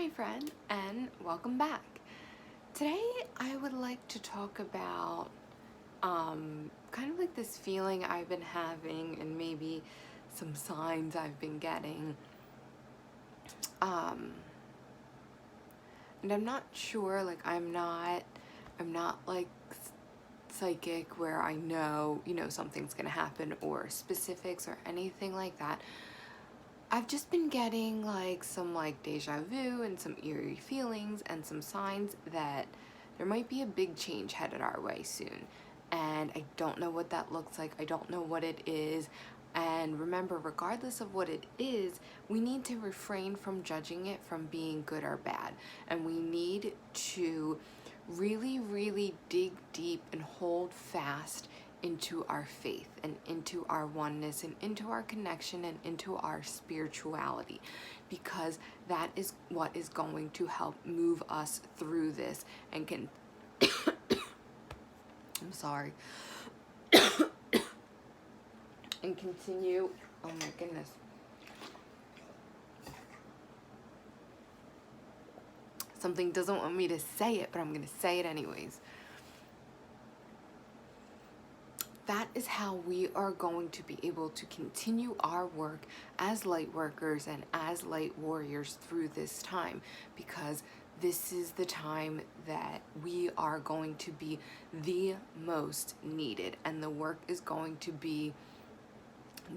my friend, and welcome back. Today I would like to talk about kind of like this feeling I've been having and maybe some signs I've been getting. And I'm not sure, like I'm not like psychic where I know, something's gonna happen or specifics or anything like that. I've just been getting like some like deja vu and some eerie feelings and some signs that there might be a big change headed our way soon. And I don't know what that looks like. I don't know what it is. And remember, regardless of what it is, we need to refrain from judging it from being good or bad. And we need to really, really dig deep and hold fast into our faith and into our oneness and into our connection and into our spirituality, because that is what is going to help move us through this and can I'm sorry and continue. Oh my goodness, something doesn't want me to say it, but I'm gonna say it anyways. That is how we are going to be able to continue our work as light workers and as light warriors through this time, because this is the time that we are going to be the most needed and the work is going to be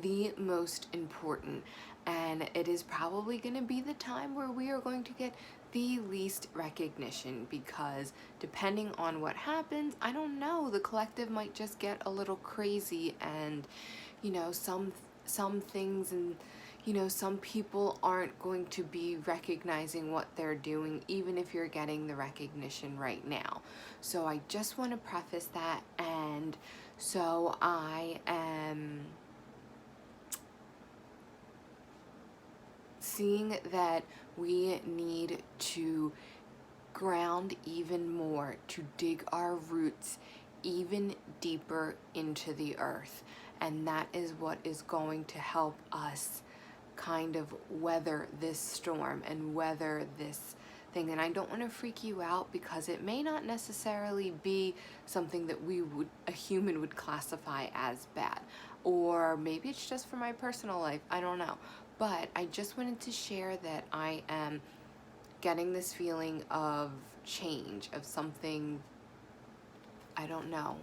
the most important, and it is probably going to be the time where we are going to get the least recognition, because depending on what happens, I don't know, the collective might just get a little crazy and some things, and some people aren't going to be recognizing what they're doing even if you're getting the recognition right now. So I just want to preface that, and so I am seeing that we need to ground even more, to dig our roots even deeper into the earth. And that is what is going to help us kind of weather this storm and weather this thing. And I don't want to freak you out, because it may not necessarily be something that a human would classify as bad. Or maybe it's just for my personal life, I don't know. But I just wanted to share that I am getting this feeling of change, of something, I don't know,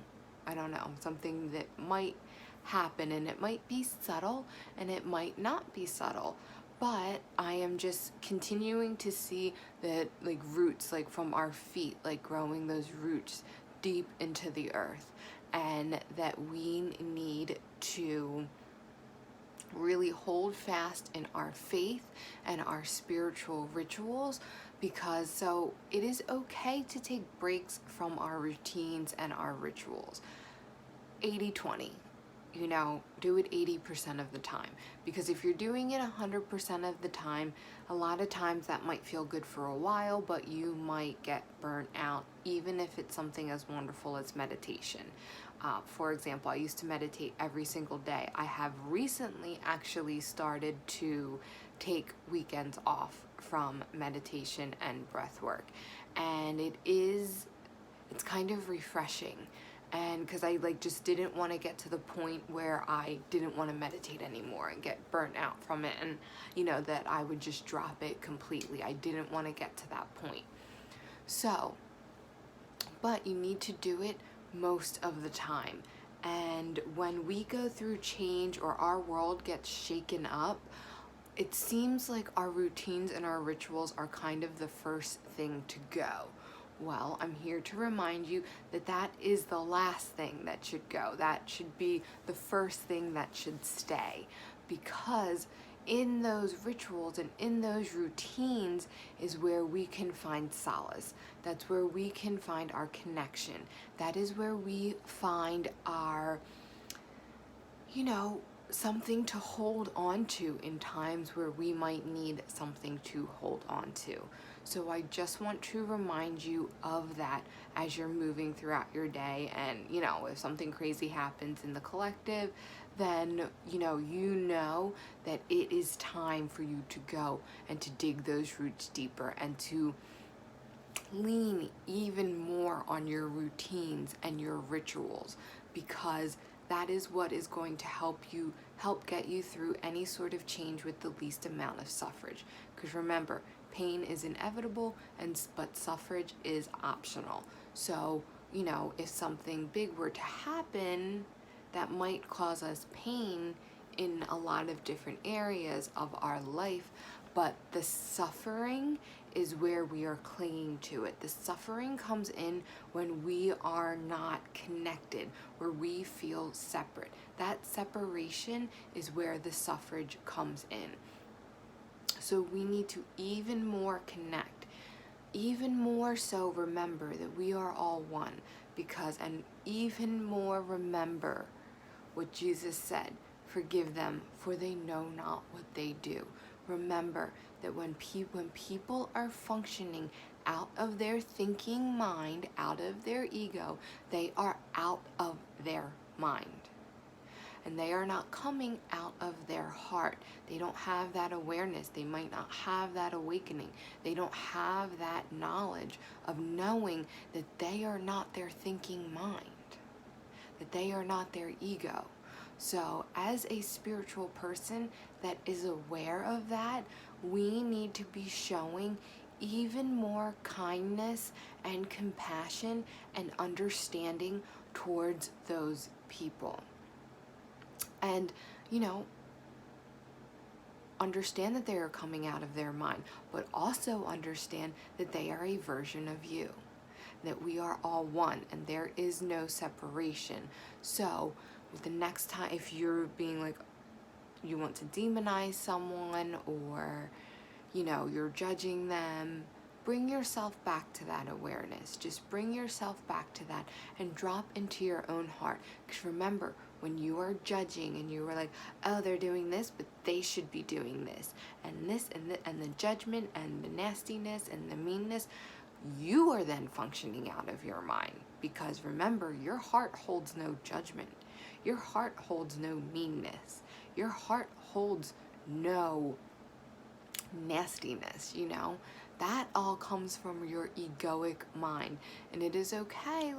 something that might happen, and it might be subtle and it might not be subtle, but I am just continuing to see that like roots, like from our feet, like growing those roots deep into the earth, and that we need to really hold fast in our faith and our spiritual rituals, because so it is okay to take breaks from our routines and our rituals. 80-20, do it 80% of the time, because if you're doing it 100% of the time, a lot of times that might feel good for a while, but you might get burnt out, even if it's something as wonderful as meditation. For example, I used to meditate every single day. I have recently actually started to take weekends off from meditation and breath work, and it's kind of refreshing. And because I just didn't want to get to the point where I didn't want to meditate anymore and get burnt out from it, and that I would just drop it completely. I didn't want to get to that point. So, but you need to do it most of the time. And when we go through change or our world gets shaken up, it seems like our routines and our rituals are kind of the first thing to go. Well, I'm here to remind you that that is the last thing that should go. That should be the first thing that should stay, because in those rituals and in those routines is where we can find solace. That's where we can find our connection. That is where we find our, something to hold on to in times where we might need something to hold on to. So I just want to remind you of that as you're moving throughout your day. And, if something crazy happens in the collective, then, you know that it is time for you to go and to dig those roots deeper and to lean even more on your routines and your rituals, because that is what is going to help get you through any sort of change with the least amount of suffrage. Because remember, pain is inevitable, but suffrage is optional. So, if something big were to happen that might cause us pain in a lot of different areas of our life, but the suffering is where we are clinging to it. The suffering comes in when we are not connected, where we feel separate. That separation is where the suffrage comes in. So we need to even more connect, even more so remember that we are all one, and even more remember what Jesus said, forgive them, for they know not what they do. Remember that when people are functioning out of their thinking mind, out of their ego, they are out of their mind. And they are not coming out of their heart. They don't have that awareness. They might not have that awakening. They don't have that knowledge of knowing that they are not their thinking mind, that they are not their ego. So as a spiritual person that is aware of that, we need to be showing even more kindness and compassion and understanding towards those people. And, understand that they are coming out of their mind, but also understand that they are a version of you, that we are all one and there is no separation. So the next time, if you're being like, you want to demonize someone, or, you're judging them, bring yourself back to that awareness. Just bring yourself back to that and drop into your own heart. Because remember, when you are judging and you are like, oh, they're doing this, but they should be doing this, and the judgment and the nastiness and the meanness, you are then functioning out of your mind. Because remember, your heart holds no judgment. Your heart holds no meanness. Your heart holds no nastiness, That all comes from your egoic mind. And it is okay,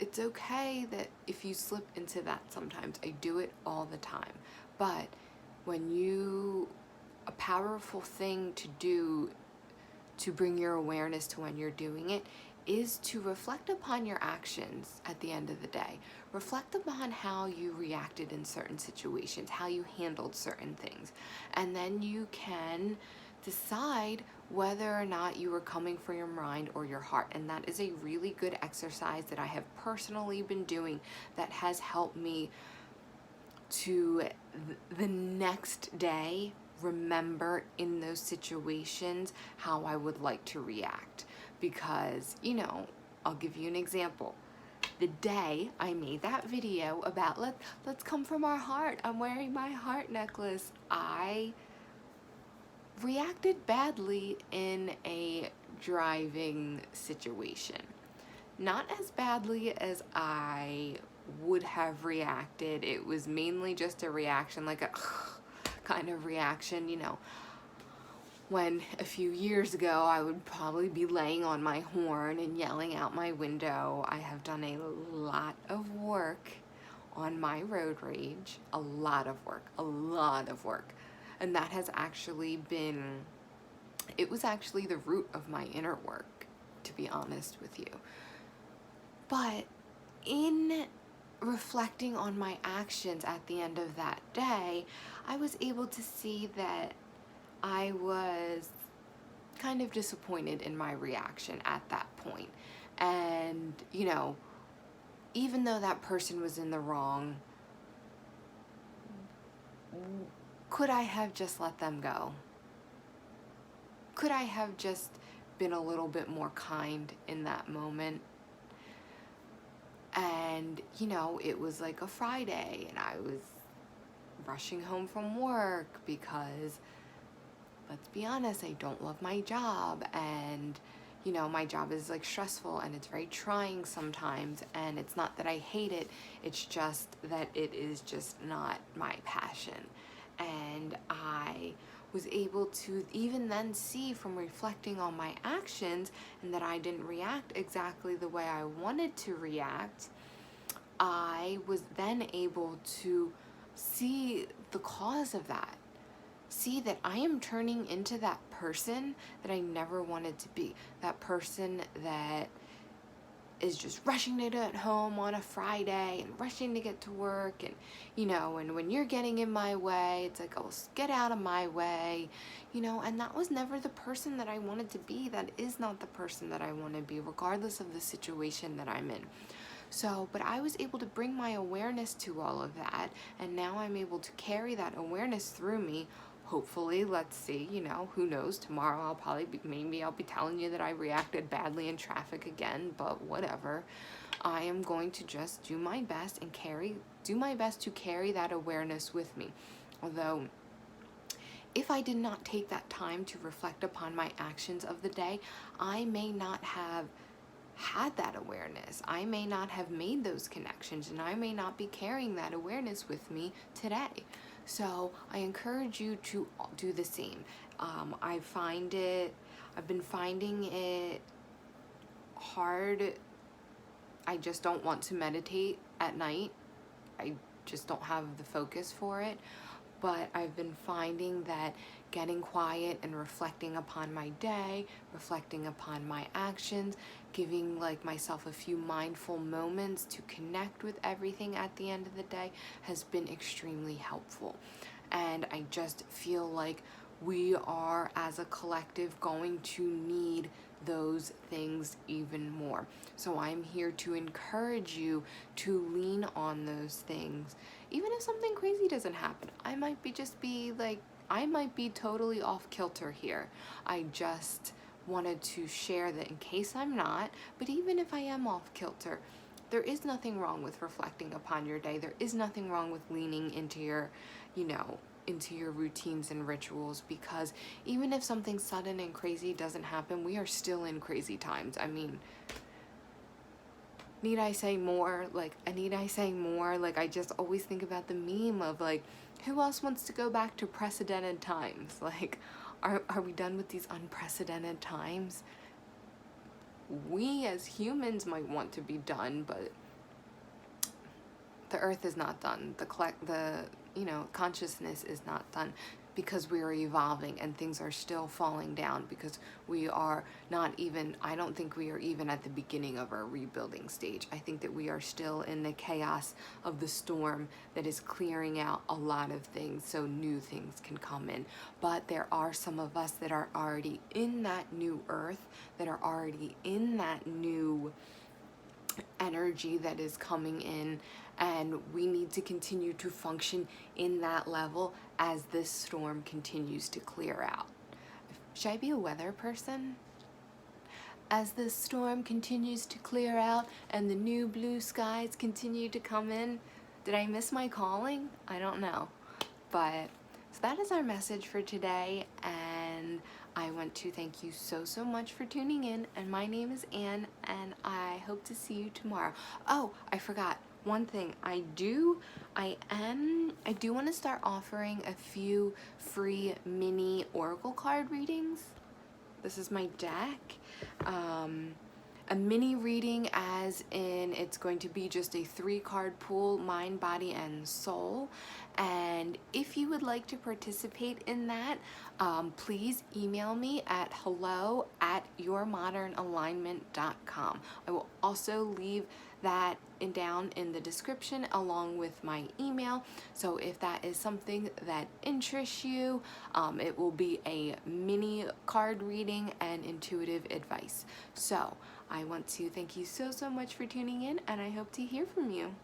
it's okay that if you slip into that sometimes. I do it all the time. But a powerful thing to do to bring your awareness to when you're doing it is to reflect upon your actions at the end of the day. Reflect upon how you reacted in certain situations, how you handled certain things. And then you can decide whether or not you are coming from your mind or your heart. And that is a really good exercise that I have personally been doing that has helped me to the next day remember in those situations how I would like to react. Because, I'll give you an example. The day I made that video about let's come from our heart, I'm wearing my heart necklace, I reacted badly in a driving situation. Not as badly as I would have reacted. It was mainly just a reaction, like a kind of reaction, when a few years ago I would probably be laying on my horn and yelling out my window. I have done a lot of work on my road rage, a lot of work. And that has actually it was actually the root of my inner work, to be honest with you. But in reflecting on my actions at the end of that day, I was able to see that I was kind of disappointed in my reaction at that point. And, even though that person was in the wrong, could I have just let them go? Could I have just been a little bit more kind in that moment? And, it was like a Friday and I was rushing home from work because, let's be honest, I don't love my job, and you know, my job is like stressful and it's very trying sometimes, and it's not that I hate it, it's just that it is just not my passion. And I was able to even then see from reflecting on my actions and that I didn't react exactly the way I wanted to react. I was then able to see the cause of that. See that I am turning into that person that I never wanted to be. That person that is just rushing to get home on a Friday and rushing to get to work, and you know, and when you're getting in my way, it's like, oh, get out of my way, you know. And that was never the person that I wanted to be. That is not the person that I want to be, regardless of the situation that I'm in. So, but I was able to bring my awareness to all of that, and now I'm able to carry that awareness through me. Hopefully, let's see, you know, who knows, tomorrow I'll probably be, maybe I'll be telling you that I reacted badly in traffic again, but whatever. I am going to just do my best and do my best to carry that awareness with me. Although, if I did not take that time to reflect upon my actions of the day, I may not have had that awareness. I may not have made those connections, and I may not be carrying that awareness with me today. So I encourage you to do the same. I've been finding it hard. I just don't want to meditate at night. I just don't have the focus for it. But I've been finding that getting quiet and reflecting upon my day, reflecting upon my actions, giving like myself a few mindful moments to connect with everything at the end of the day has been extremely helpful. And I just feel like we are, as a collective, going to need those things even more. So I'm here to encourage you to lean on those things. Even if something crazy doesn't happen, I might be totally off kilter here. I just wanted to share that in case I'm not, but even if I am off kilter, there is nothing wrong with reflecting upon your day. There is nothing wrong with leaning into your, into your routines and rituals, because even if something sudden and crazy doesn't happen, we are still in crazy times. I mean, need I say more? I just always think about the meme of like, who else wants to go back to precedented times? Like, are we done with these unprecedented times? We as humans might want to be done, but the earth is not done. Consciousness is not done, because we are evolving and things are still falling down, because we are not even, I don't think we are even at the beginning of our rebuilding stage. I think that we are still in the chaos of the storm that is clearing out a lot of things so new things can come in. But there are some of us that are already in that new earth, that are already in that new energy that is coming in, and we need to continue to function in that level as this storm continues to clear out. Should I be a weather person? As this storm continues to clear out and the new blue skies continue to come in, did I miss my calling? I don't know. But so that is our message for today, and I want to thank you so much for tuning in. And my name is Anne, and I hope to see you tomorrow. Oh, I forgot one thing. I do want to start offering a few free mini oracle card readings. This is my deck. A mini reading, as in it's going to be just a 3-card pool, mind, body, and soul. And if you would like to participate in that, please email me at hello@yourmodernalignment.com. I will also leave that down in the description along with my email. So if that is something that interests you, it will be a mini card reading and intuitive advice. So I want to thank you so much for tuning in, and I hope to hear from you.